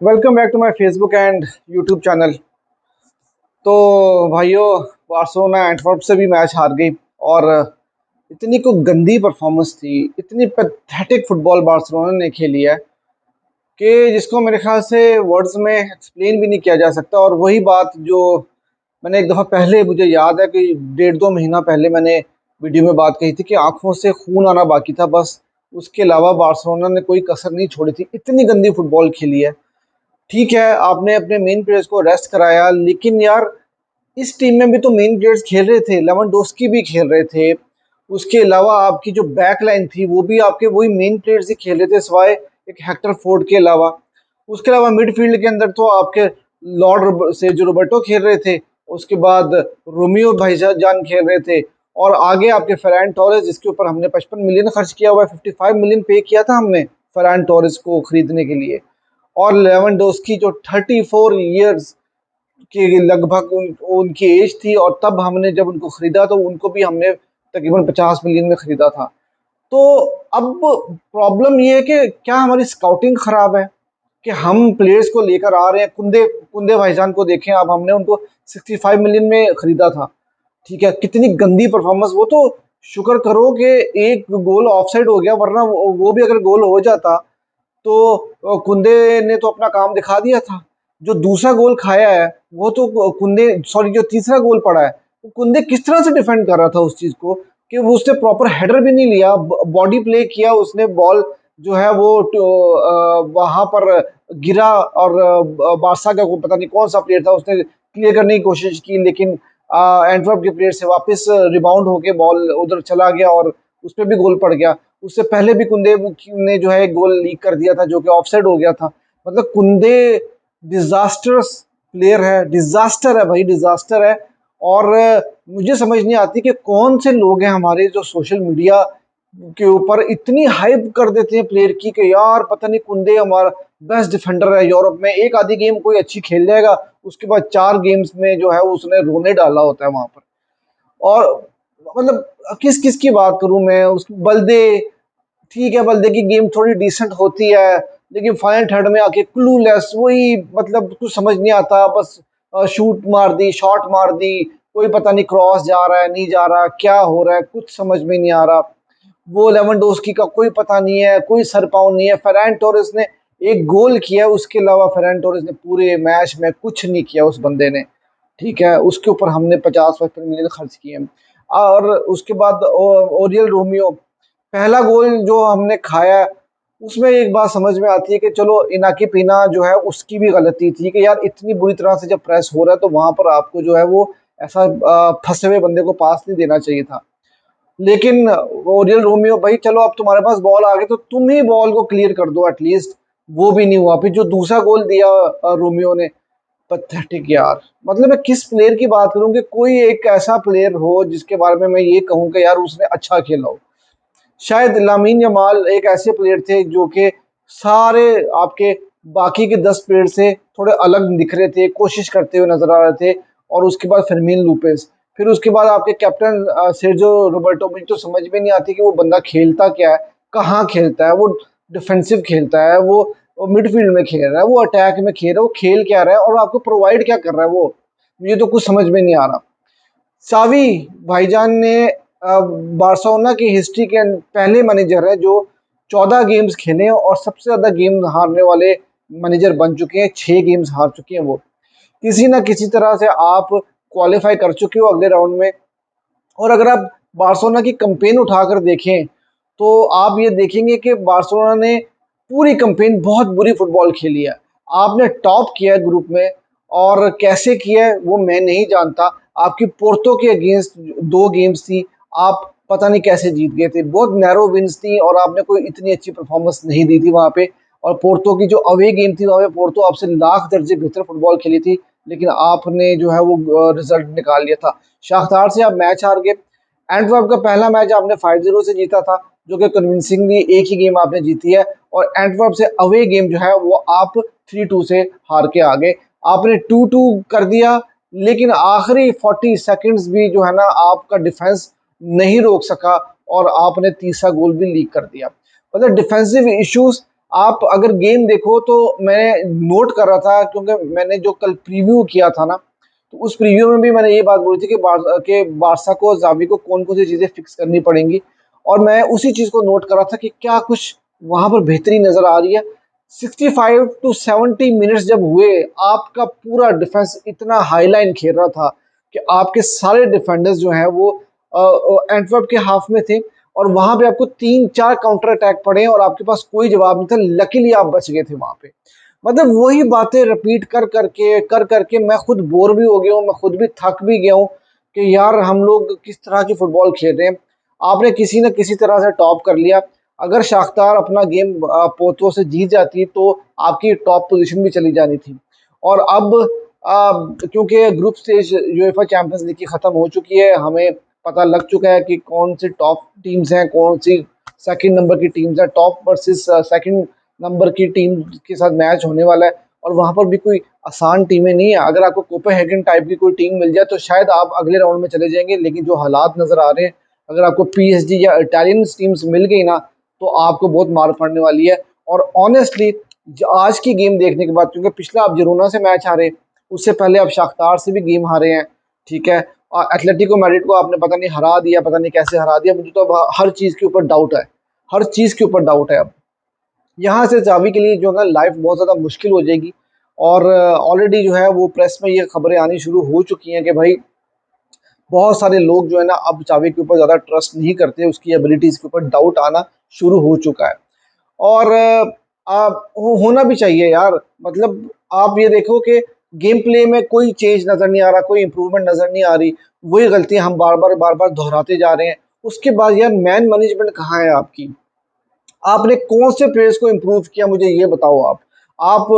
Welcome back to my Facebook and YouTube channel. तो भाइयों, Barcelona Antwerp से भी मैच हार गई और इतनी को गंदी परफॉर्मेंस थी, इतनी पैथेटिक फुटबॉल बार्सिलोना ने खेली है कि जिसको मेरे ख्याल से वर्ड्स में एक्सप्लेन भी नहीं किया जा सकता। और वही बात जो मैंने एक दफ़ा पहले, मुझे याद है कि 1.5-2 महीना पहले मैंने वीडियो में बात कही थी कि आंखों से खून आना बाकी था बस, उसके अलावा बार्सिलोना ने कोई कसर नहीं छोड़ी थी। इतनी गंदी फुटबॉल खेली है। ठीक है, आपने अपने मेन प्लेयर्स को रेस्ट कराया, लेकिन यार इस टीम में भी तो मेन प्लेयर्स खेल रहे थे, लेवेंडोस्की भी खेल रहे थे। उसके अलावा आपकी जो बैक लाइन थी वो भी आपके वही मेन प्लेयर्स ही खेल रहे थे, सिवाय एक हेक्टर फोर्ड के अलावा। उसके अलावा मिडफील्ड के अंदर तो आपके से जो रोबर्टो खेल रहे थे, उसके बाद रोमियो भाईजान खेल रहे थे, और आगे आपके फरहान टोरेस, जिसके ऊपर हमने 55 मिलियन खर्च किया हुआ है, 55 मिलियन पे किया था हमने फरहान टोरेस को खरीदने के लिए। और लेवेंडोस्की जो 34 इयर्स के लगभग उनकी एज थी, और तब हमने जब उनको खरीदा तो उनको भी हमने तकरीबन 50 मिलियन में खरीदा था। तो अब प्रॉब्लम ये है कि क्या हमारी स्काउटिंग खराब है कि हम प्लेयर्स को लेकर आ रहे हैं। कुंदे कुंदे भाईजान को देखें, अब हमने उनको 65 मिलियन में खरीदा था। ठीक है, कितनी गंदी परफॉर्मेंस। वो तो शुक्र करो कि एक गोल ऑफसाइड हो गया, वरना वो भी अगर गोल हो जाता तो कुंदे ने तो अपना काम दिखा दिया था। जो दूसरा गोल खाया है वो तो कुंदे, सॉरी, जो तीसरा गोल पड़ा है, वो कुंदे किस तरह से डिफेंड कर रहा था उस चीज को कि वो उसने प्रॉपर हेडर भी नहीं लिया, बॉडी प्ले किया उसने। बॉल जो है वो वहां पर गिरा, और बारसा का पता नहीं कौन सा प्लेयर था, उसने क्लियर करने की कोशिश की, लेकिन एंटवर्प के प्लेयर से वापस रिबाउंड होके बॉल उधर चला गया और उस पर भी गोल पड़ गया। उससे पहले भी कुंदे ने जो है एक गोल लीक कर दिया था, जो कि ऑफसाइड हो गया था। मतलब कुंदे डिजास्टर्स प्लेयर है, डिजास्टर है भाई, डिजास्टर है। और मुझे समझ नहीं आती कि कौन से लोग हैं हमारे जो सोशल मीडिया के ऊपर इतनी हाइप कर देते हैं प्लेयर की कि यार पता नहीं कुंदे हमारा बेस्ट डिफेंडर है यूरोप में। एक आधी गेम कोई अच्छी खेल जाएगा, उसके बाद 4 गेम्स में जो है उसने रोने डाला होता है वहां पर। और मतलब किस किस की बात करूं मैं, उस बल्दे, ठीक है बल्दे की गेम थोड़ी डिसेंट होती है, लेकिन फाइनल थर्ड में आके क्लूलेस, वही मतलब कुछ समझ नहीं आता, बस शूट मार दी, शॉट मार दी, कोई पता नहीं क्रॉस जा रहा है नहीं जा रहा, क्या हो रहा है कुछ समझ में नहीं आ रहा। वो लेवेंडोस्की का कोई पता नहीं है, कोई सर पाँव नहीं है। फरहान टोरेस ने एक गोल किया, उसके अलावा फरहान टोरेस ने पूरे मैच में कुछ नहीं किया उस बंदे ने। ठीक है, उसके ऊपर हमने 50-55 मिलियन खर्च किए हैं। और उसके बाद ओरियल रोमियो, पहला गोल जो हमने खाया, उसमें एक बात समझ में आती है कि चलो इनाकी पीना जो है उसकी भी गलती थी कि यार इतनी बुरी तरह से जब प्रेस हो रहा है तो वहां पर आपको जो है वो ऐसा फंसे हुए बंदे को पास नहीं देना चाहिए था। लेकिन ओरियल रोमियो भाई, चलो अब तुम्हारे पास बॉल आ गई तो तुम ही बॉल को क्लियर कर दो एटलीस्ट। वो भी नहीं हुआ। फिर जो दूसरा गोल दिया रोमियो ने, पथेटिक यार। मतलब मैं किस प्लेयर की बात करूं कि कोई एक ऐसा प्लेयर हो जिसके बारे में मैं ये कहूं कि यार उसने अच्छा खेला हो। शायद लामीन यमाल एक ऐसे प्लेयर थे जो कि सारे आपके बाकी के 10 प्लेयर से थोड़े अलग दिख रहे थे, कोशिश करते हुए नजर आ रहे थे। और उसके बाद फर्मीन लूपेस, फिर उसके बाद आपके कैप्टन सेर्जियो रोबर्टो। मुझे तो समझ में नहीं आती कि वो बंदा खेलता क्या है, कहाँ खेलता है वो। डिफेंसिव खेलता है वो मिडफील्ड में खेल रहा है, वो अटैक में खेल रहा है, वो खेल क्या रहा है और आपको प्रोवाइड क्या कर रहा है वो, मुझे तो कुछ समझ में नहीं आ रहा। सावी भाईजान ने बार्सिलोना की हिस्ट्री के पहले मैनेजर है जो 14 गेम्स खेले हैं और सबसे ज्यादा गेम हारने वाले मैनेजर बन चुके हैं। 6 गेम्स हार चुके हैं वो। किसी ना किसी तरह से आप क्वालिफाई कर चुके हो अगले राउंड में। और अगर आप बार्सिलोना की कंपेन उठाकर देखें तो आप ये देखेंगे कि बार्सिलोना ने पूरी कंपेन बहुत बुरी फुटबॉल खेली है। आपने टॉप किया है ग्रुप में, और कैसे किया है वो मैं नहीं जानता। आपकी पोर्तो के अगेंस्ट 2 गेम्स थी, आप पता नहीं कैसे जीत गए थे। बहुत नैरो विन्स थी और आपने कोई इतनी अच्छी परफॉर्मेंस नहीं दी थी वहां पे। और पोर्तो की जो अवे गेम थी वहां पे पोर्तो आपसे लाख दर्जे बेहतर फुटबॉल खेली थी, लेकिन आपने जो है वो रिजल्ट निकाल लिया था। शाख्तार से आप मैच हार गए। एंटवर्प का पहला मैच आपने 5-0 से जीता था, जो कि कन्विंसिंगली एक ही गेम आपने जीती है। और एंटवर्प से अवे गेम जो है वो आप 3-2 से हार के आ गए। आपने 2-2 कर दिया, लेकिन आखिरी 40 सेकंड्स भी जो है ना आपका डिफेंस नहीं रोक सका, और आपने तीसरा गोल भी लीक कर दिया। मतलब डिफेंसिव इश्यूज आप अगर गेम देखो तो मैं नोट कर रहा था, क्योंकि मैंने जो कल प्रीव्यू किया था ना, तो उस प्रीव्यू में भी मैंने ये बात बोली थी कि बारसा को, जावी को कौन कौन सी चीजें फिक्स करनी पड़ेंगी। और मैं उसी चीज को नोट कर रहा था कि क्या कुछ वहां पर बेहतरी नजर आ रही है। 65 to 70 मिनट्स जब हुए, आपका पूरा डिफेंस इतना हाईलाइन खेल रहा था कि आपके सारे डिफेंडर्स जो हैं वो एंटवर्प के हाफ में थे, और वहां पे आपको 3-4 काउंटर अटैक पड़े और आपके पास कोई जवाब नहीं था। लकीली आप बच गए थे वहां पे। मतलब वही बातें रिपीट कर करके मैं खुद बोर भी हो गया हूँ, मैं खुद भी थक भी गया हूँ कि यार हम लोग किस तरह की फुटबॉल खेल रहे हैं। आपने किसी न किसी तरह से टॉप कर लिया। अगर शाख्तार अपना गेम पोर्तो से जीत जाती तो आपकी टॉप पोजीशन भी चली जानी थी। और अब क्योंकि group stage UEFA champions league की खत्म हो चुकी है, हमें पता लग चुका है कि कौन सी टॉप टीम्स हैं, कौन सी सेकंड नंबर की टीम्स हैं। टॉप वर्सेस सेकंड नंबर की टीम के साथ मैच होने वाला है, और वहां पर भी कोई आसान टीमें नहीं है। अगर आपको कोपेनहेगन टाइप की कोई टीम मिल जाए तो शायद आप अगले राउंड में चले जाएंगे, लेकिन जो हालात नजर आ रहे हैं, अगर आपको पीएसजी या इटालियन टीम्स मिल गई ना, तो आपको बहुत मार पड़ने वाली है। और ऑनेस्टली आज की गेम देखने के बाद, क्योंकि पिछला आप जिरोना से मैच हारे, उससे पहले आप शाख्तार से भी गेम हारे हैं, ठीक है, और एथलेटिको मैड्रिड को आपने पता नहीं हरा दिया, पता नहीं कैसे हरा दिया। मुझे तो अब हर चीज के ऊपर डाउट है, हर चीज के ऊपर डाउट है अब। यहाँ से जावी के लिए जो है ना, लाइफ बहुत ज़्यादा मुश्किल हो जाएगी। और ऑलरेडी जो है वो प्रेस में ये खबरें आनी शुरू हो चुकी हैं कि भाई बहुत सारे लोग जो है ना, अब जावी के ऊपर ज़्यादा ट्रस्ट नहीं करते, उसकी एबिलिटीज़ के ऊपर डाउट आना शुरू हो चुका है। और होना भी चाहिए यार। मतलब आप ये देखो कि गेम प्ले में कोई चेंज नज़र नहीं आ रहा, कोई इंप्रूवमेंट नज़र नहीं आ रही, वही गलतियां हम बार बार दोहराते जा रहे हैं। उसके बाद यार मैन मैनेजमेंट कहाँ है आपकी? आपने कौन से प्लेयर्स को इम्प्रूव किया, मुझे ये बताओ आप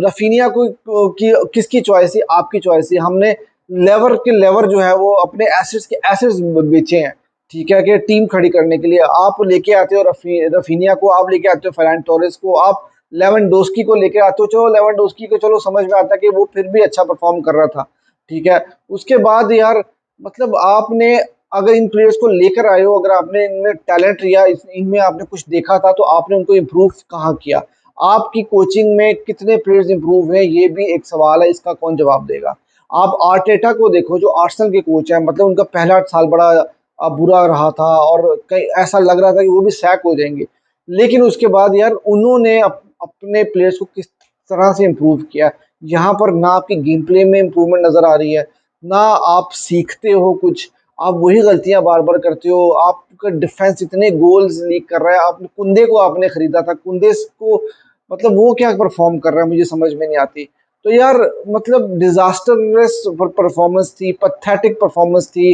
रफीनिया को की किसकी चॉइस थी? आपकी चॉइस थी। हमने लेवर के लेवर जो है वो अपने एसेट्स के एसेट्स बेचे हैं, ठीक है, कि टीम खड़ी करने के लिए। आप लेके आते हो रफीनिया को, आप लेके आते हो फरहान टोरेस को, आप लेवेंडोस्की को लेके आते हो। चलो लेवेंडोस्की को चलो समझ में आता है कि वो फिर भी अच्छा परफॉर्म कर रहा था, ठीक है। उसके बाद यार मतलब आपने अगर इन प्लेयर्स को लेकर आए हो, अगर आपने इनमें टैलेंट या इनमें आपने कुछ देखा था, तो आपने उनको इम्प्रूव कहाँ किया? आपकी कोचिंग में कितने प्लेयर्स इम्प्रूव हैं, ये भी एक सवाल है, इसका कौन जवाब देगा? आप आर्टेटा को देखो, जो आर्सेनल के कोच हैं, मतलब उनका पहला साल बड़ा बुरा रहा था, और कई ऐसा लग रहा था कि वो भी सैक हो जाएंगे। लेकिन उसके बाद यार उन्होंने अपने प्लेयर्स को किस तरह से इम्प्रूव किया। यहाँ पर ना आपकी गेम प्ले में इम्प्रूवमेंट नजर आ रही है, ना आप सीखते हो कुछ, आप वही गलतियां बार बार करते हो। आपका डिफेंस इतने गोल्स लीक कर रहा है। आपने कुंदे को आपने खरीदा था, कुंदे को मतलब वो क्या परफॉर्म कर रहा है, मुझे समझ में नहीं आती। तो यार मतलब डिजास्टरस परफॉर्मेंस थी, पथेटिक परफॉर्मेंस थी।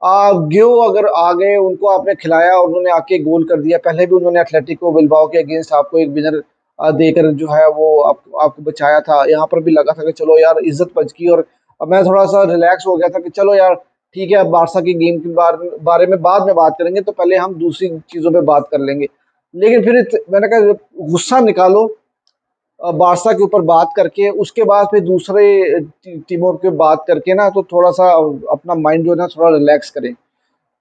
गियो अगर आ गए, उनको आपने खिलाया और उन्होंने आके गोल कर दिया। पहले भी उन्होंने एथलेटिको बिल्बाओ के अगेंस्ट आपको एक विनर देकर जो है वो आपको बचाया था। यहाँ पर भी लगा था कि चलो यार इज्जत बच गई, और अब मैं थोड़ा सा रिलैक्स हो गया था कि चलो यार ठीक है, अब बारसा की गेम के बारे में बाद में बात करेंगे, तो पहले हम दूसरी चीजों पे बात कर लेंगे। लेकिन फिर मैंने कहा गुस्सा निकालो बारसा के ऊपर बात करके, उसके बाद फिर दूसरे टीमों के बात करके ना, तो थोड़ा सा अपना माइंड जो है ना थोड़ा रिलैक्स करें।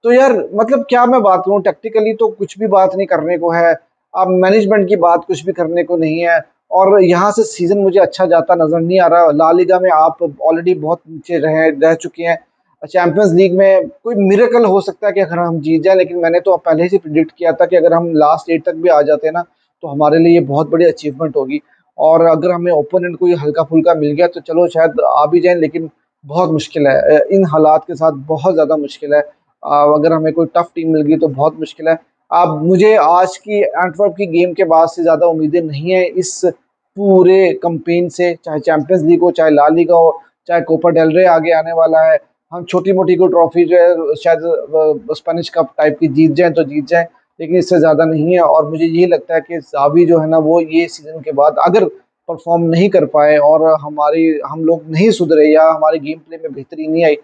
तो यार मतलब क्या मैं बात करूं, टैक्टिकली तो कुछ भी बात नहीं करने को है। अब मैनेजमेंट की बात कुछ भी करने को नहीं है। और यहाँ से सीजन मुझे अच्छा जाता नजर नहीं आ रहा। ला लीगा में आप ऑलरेडी बहुत नीचे रह चुके हैं। चैंपियंस लीग में कोई मिरेकल हो सकता है कि अगर हम जीत जाए, लेकिन मैंने तो पहले से प्रिडिक्ट किया था कि अगर हम लास्ट 8 तक भी आ जाते हैं ना, तो हमारे लिए ये बहुत बड़ी अचीवमेंट होगी। और अगर हमें ओपोनेंट कोई हल्का फुल्का मिल गया तो चलो शायद आ भी जाए, लेकिन बहुत मुश्किल है इन हालात के साथ, बहुत ज़्यादा मुश्किल है। अगर हमें कोई टफ टीम मिल गई तो बहुत मुश्किल है। अब मुझे आज की एंटवर्प की गेम के बाद से ज़्यादा उम्मीदें नहीं है इस पूरे कंपेन से, चाहे चैंपियंस लीग हो, चाहे ला लीगा हो, चाहे कोपा डेल रे आगे आने वाला है। हम छोटी मोटी कोई ट्रॉफी जो है शायद स्पेनिश कप टाइप की जीत जाए तो जीत जाए, लेकिन इससे ज़्यादा नहीं है। और मुझे यही लगता है कि जावी जो है ना, वो ये सीज़न के बाद अगर परफॉर्म नहीं कर पाए और हम लोग नहीं सुधरे या हमारे गेम प्ले में बेहतरी नहीं आई,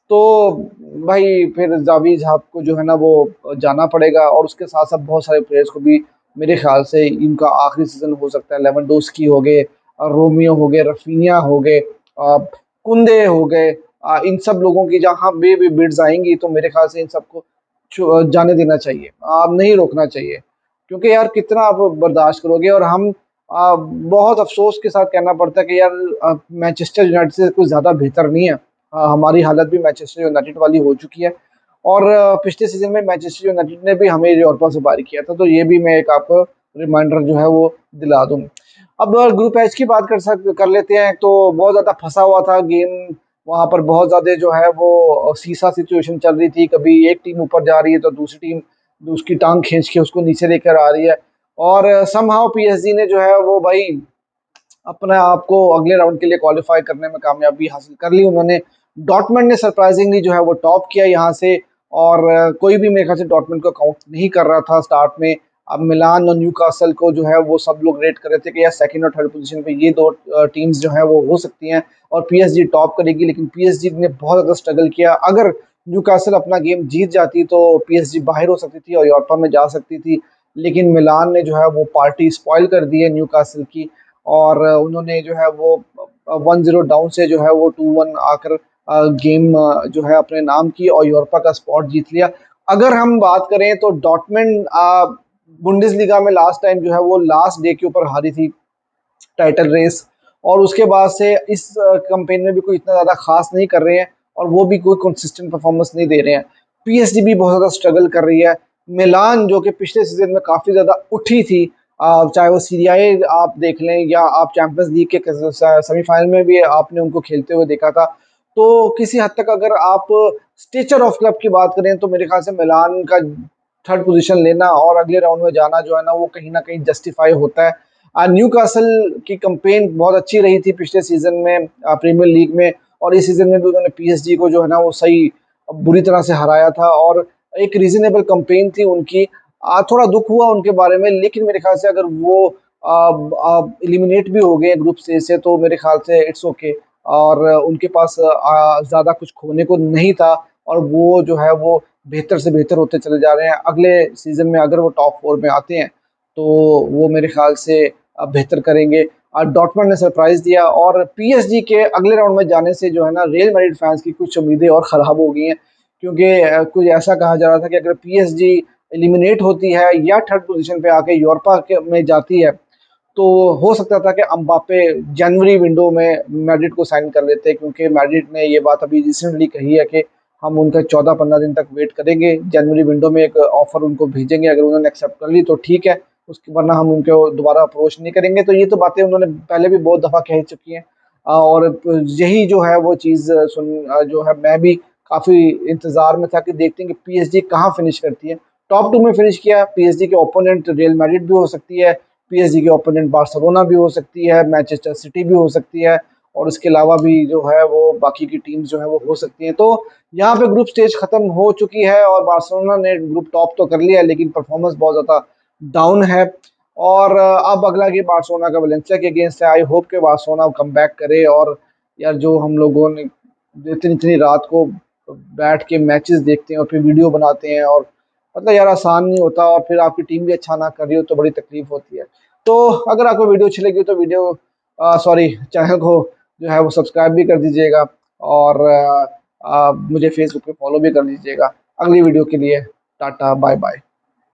तो भाई फिर जावेद साहब को जो है ना वो जाना पड़ेगा। और उसके साथ साथ बहुत सारे प्लेयर्स को भी मेरे ख्याल से इनका आखिरी सीजन हो सकता है। लेवेंडोस्की हो गए, रोमियो हो गए, रफीनिया हो गए, कुंदे हो गए, इन सब लोगों की जहाँ भी बिड्स आएंगी, तो मेरे ख्याल से इन सबको जाने देना चाहिए, नहीं रोकना चाहिए। क्योंकि यार कितना आप बर्दाश्त करोगे। और हम बहुत अफसोस के साथ कहना पड़ता है कि यार मैनचेस्टर यूनाइटेड से कुछ ज़्यादा बेहतर नहीं है। हमारी हालत भी मैनचेस्टर यूनाइटेड वाली हो चुकी है। और पिछले सीजन में मैनचेस्टर यूनाइटेड ने भी हमें यूरोपा से बारी किया था, तो ये भी मैं एक आपको रिमाइंडर जो है वो दिला दूं। अब ग्रुप एच की बात कर लेते हैं। तो बहुत ज़्यादा फंसा हुआ था गेम, वहाँ पर बहुत ज़्यादा जो है वो सीसा सिचुएशन चल रही थी। कभी एक टीम ऊपर जा रही है तो दूसरी टीम उसकी टांग खींच के उसको नीचे लेकर आ रही है। और समहाउ पीएसजी ने जो है वो भाई अपने आप को अगले राउंड के लिए क्वालिफाई करने में कामयाबी हासिल कर ली उन्होंने। डॉर्टमंड ने सरप्राइजिंगली जो है वो टॉप किया यहाँ से। और कोई भी मेरे ख्याल से डॉर्टमंड को काउंट नहीं कर रहा था स्टार्ट में। अब मिलान और न्यूकासल को जो है वो सब लोग रेट कर रहे थे कि यार सेकंड और थर्ड पोजीशन पे ये दो टीम्स जो है वो हो सकती हैं और पीएसजी टॉप करेगी। लेकिन पीएसजी ने बहुत ज़्यादा स्ट्रगल किया। अगर न्यूकासल अपना गेम जीत जाती तो पीएसजी बाहर हो सकती थी और यूरोपा में जा सकती थी। लेकिन मिलान ने जो है वो पार्टी स्पॉइल कर दी है न्यूकासल की। और उन्होंने जो है वो 1-0 डाउन से जो है वो 2-1 आकर गेम जो है अपने नाम की और यूरोपा का स्पॉट जीत लिया। अगर हम बात करें तो डॉर्टमंड बुंडेसलीगा में लास्ट टाइम जो है वो लास्ट डे के ऊपर हारी थी टाइटल रेस। और उसके बाद से इस कैंपेन में भी कोई इतना ज़्यादा खास नहीं कर रहे हैं और वो भी कोई कंसिस्टेंट परफॉर्मेंस नहीं दे रहे हैं। पीएसजी भी बहुत ज़्यादा स्ट्रगल कर रही है। मिलान जो कि पिछले सीजन में काफ़ी ज़्यादा उठी थी, चाहे वो सीरियाए आप देख लें या आप चैंपियंस लीग के सेमीफाइनल में भी आपने उनको खेलते हुए देखा था। तो किसी हद तक अगर आप स्टेचर ऑफ क्लब की बात करें तो मेरे ख्याल से मिलान का थर्ड पोजीशन लेना और अगले राउंड में जाना जो है ना वो कहीं ना कहीं जस्टिफाई होता है। न्यूकासल की कंपेन बहुत अच्छी रही थी पिछले सीजन में प्रीमियर लीग में। और इस सीजन में भी उन्होंने पीएसजी को जो है ना वो सही बुरी तरह से हराया था और एक रीजनेबल कंपेन थी उनकी। थोड़ा दुख हुआ उनके बारे में, लेकिन मेरे ख्याल से अगर वो एलिमिनेट भी हो गए ग्रुप से तो मेरे ख्याल से इट्स ओके। और उनके पास ज़्यादा कुछ खोने को नहीं था और वो जो है वो बेहतर से बेहतर होते चले जा रहे हैं। अगले सीजन में अगर वो टॉप 4 में आते हैं तो वो मेरे ख्याल से बेहतर करेंगे। डॉर्टमंड ने सरप्राइज दिया और पीएसजी के अगले राउंड में जाने से जो है ना रियल मैड्रिड फैंस की कुछ उम्मीदें और ख़राब हो गई हैं। क्योंकि कुछ ऐसा कहा जा रहा था कि अगर पीएसजी एलिमिनेट होती है या थर्ड पोजीशन पे आके यूरोपा में जाती है तो हो सकता था कि अम्बापे जनवरी विंडो में मैड्रिड को साइन कर लेते, क्योंकि मैड्रिड ने ये बात अभी रिसेंटली कही है कि हम उनका 14-15 दिन तक वेट करेंगे, जनवरी विंडो में एक ऑफर उनको भेजेंगे, अगर उन्होंने एक्सेप्ट कर ली तो ठीक है, उसके वरना हम उनको दोबारा अप्रोच नहीं करेंगे। तो ये तो बातें उन्होंने पहले भी बहुत दफ़ा कह चुकी हैं। और यही जो है वो चीज़ जो है मैं भी काफ़ी इंतज़ार में था कि देखते हैं कि पीएसजी कहाँ फिनिश करती है। टॉप 2 में फिनिश किया। पीएसजी के ओपोनेंट रियल मैड्रिड भी हो सकती है, पीएसजी के ओपोनेंट बार्सिलोना भी हो सकती है, मैनचेस्टर सिटी भी हो सकती है और उसके अलावा भी जो है वो बाकी की टीम्स जो है वो हो सकती हैं। तो यहाँ पे ग्रुप स्टेज खत्म हो चुकी है और बार्सिलोना ने ग्रुप टॉप तो कर लिया है लेकिन परफॉर्मेंस बहुत ज़्यादा डाउन है। और अब अगला गेम बार्सिलोना का वैलेंसिया के अगेंस्ट है। आई होप कि बार्सिलोना कम बैक करे। और यार जो हम लोगों ने इतनी इतनी रात को बैठ के मैचेस देखते हैं और फिर वीडियो बनाते हैं और मतलब यार आसान नहीं होता, और फिर आपकी टीम भी अच्छा ना कर रही हो तो बड़ी तकलीफ होती है। तो अगर आपको वीडियो अच्छी लगी तो वीडियो सॉरी चैनल को जो है वो सब्सक्राइब भी कर दीजिएगा और मुझे फेसबुक पे फॉलो भी कर लीजिएगा। अगली वीडियो के लिए टाटा बाय बाय।